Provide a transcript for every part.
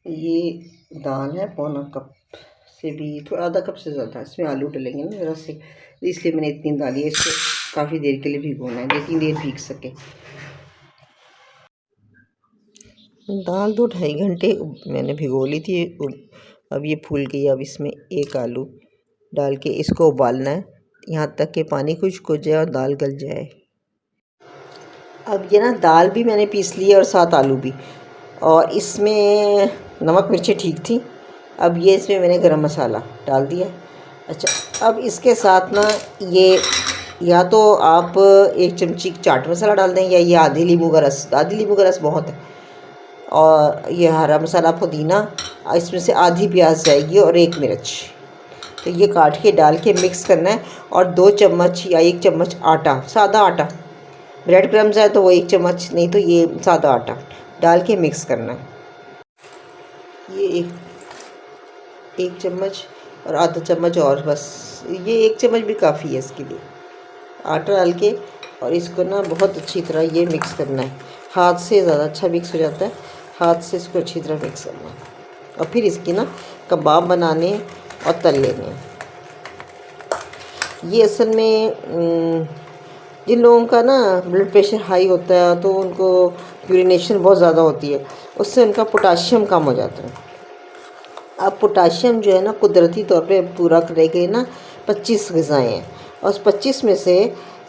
ये दाल है पौना कप से भी थोड़ा आधा कप से ज़्यादा। इसमें आलू डलेंगे ना ज़रा से, इसलिए मैंने इतनी डाली है। इसको काफ़ी देर के लिए भिगोना है, जितनी देर भीग सके। दाल 2-2.5 घंटे मैंने भिगो ली थी। अब ये फूल गई। अब इसमें एक आलू डाल के इसको उबालना है यहाँ तक कि पानी खुश्क हो जाए और दाल गल जाए। अब ये ना दाल भी मैंने पीस ली है और साथ आलू भी, और इसमें नमक मिर्ची ठीक थी। अब ये इसमें मैंने गरम मसाला डाल दिया। अच्छा, अब इसके साथ ना ये या तो आप 1 चमची चाट मसाला डाल दें, या ये आधी नींबू का रस बहुत है। और ये हरा मसाला, पुदीना, इसमें से आधी प्याज जाएगी और 1 मिर्च। तो ये काट के डाल के मिक्स करना है। और 2 चम्मच या 1 चम्मच आटा, सादा आटा, ब्रेड क्रम्स है तो वो 1 चम्मच, नहीं तो ये सादा आटा डाल के मिक्स करना है। ये एक चम्मच और आधा चम्मच, और बस ये 1 चम्मच भी काफ़ी है इसके लिए, आटा डाल के। और इसको ना बहुत अच्छी तरह ये मिक्स करना है। हाथ से ज़्यादा अच्छा मिक्स हो जाता है, हाथ से इसको अच्छी तरह मिक्स करना है। और फिर इसकी ना कबाब बनाने और तल लेने हैं। ये असल में जिन लोगों का ना ब्लड प्रेशर हाई होता है तो उनको यूरिनेशन बहुत ज़्यादा होती है, उससे उनका पोटाशियम कम हो जाता है। अब पोटाशियम जो है ना कुदरती तौर पे पूरा करेंगे ना 25 ग़िज़ाएँ हैं, और उस 25 में से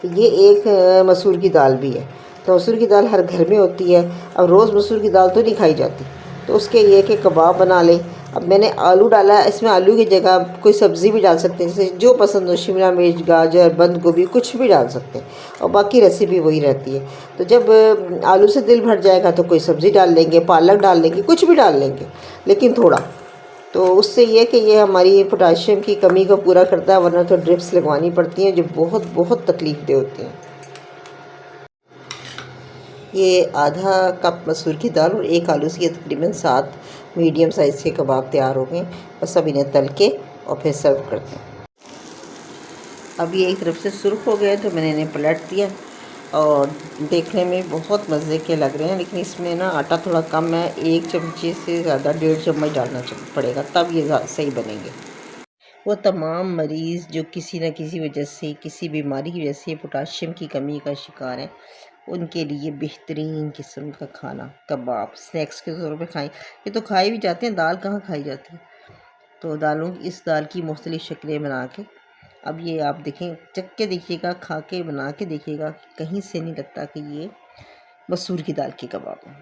ये एक मसूर की दाल भी है। तो मसूर की दाल हर घर में होती है। अब रोज़ मसूर की दाल तो नहीं खाई जाती, तो उसके ये कि कबाब बना लें। अब मैंने आलू डाला है, इसमें आलू की जगह कोई सब्ज़ी भी डाल सकते हैं, जैसे जो पसंद हो, शिमला मिर्च, गाजर, बंद गोभी, कुछ भी डाल सकते हैं, और बाकी रेसिपी वही रहती है। तो जब आलू से दिल भर जाएगा तो कोई सब्ज़ी डाल लेंगे, पालक डाल लेंगे, कुछ भी डाल लेंगे, लेकिन थोड़ा। तो उससे ये कि ये हमारी पोटाशियम की कमी को पूरा करता है, वरना तो ड्रिप्स लगवानी पड़ती हैं जो बहुत बहुत तकलीफ़ होती हैं। ये आधा कप मसूर की दाल और 1 आलू से तकरीबन 7 मीडियम साइज़ के कबाब तैयार हो गए। बस अब इन्हें तल के और फिर सर्व करते हैं। अब ये एक तरफ से सुर्ख हो गए तो मैंने इन्हें पलट दिया, और देखने में बहुत मज़े के लग रहे हैं, लेकिन इसमें ना आटा थोड़ा कम है। 1 चमचे से ज़्यादा 1.5 चम्मच डालना पड़ेगा, तब ये सही बनेंगे। वो तमाम मरीज़ जो किसी न किसी वजह से, किसी बीमारी की वजह से पोटाशियम की कमी का शिकार हैं, उनके लिए बेहतरीन किस्म का खाना कबाब स्नैक्स के तौर पे खाएं। ये तो खाए भी जाते हैं, दाल कहाँ खाई जाती है। तो इस दाल की मुख्तलिफ़ शक्लें बना के, अब ये आप देखें, चख के देखिएगा, खा के बना के देखिएगा, कहीं से नहीं लगता कि ये मसूर की दाल के कबाब हैं।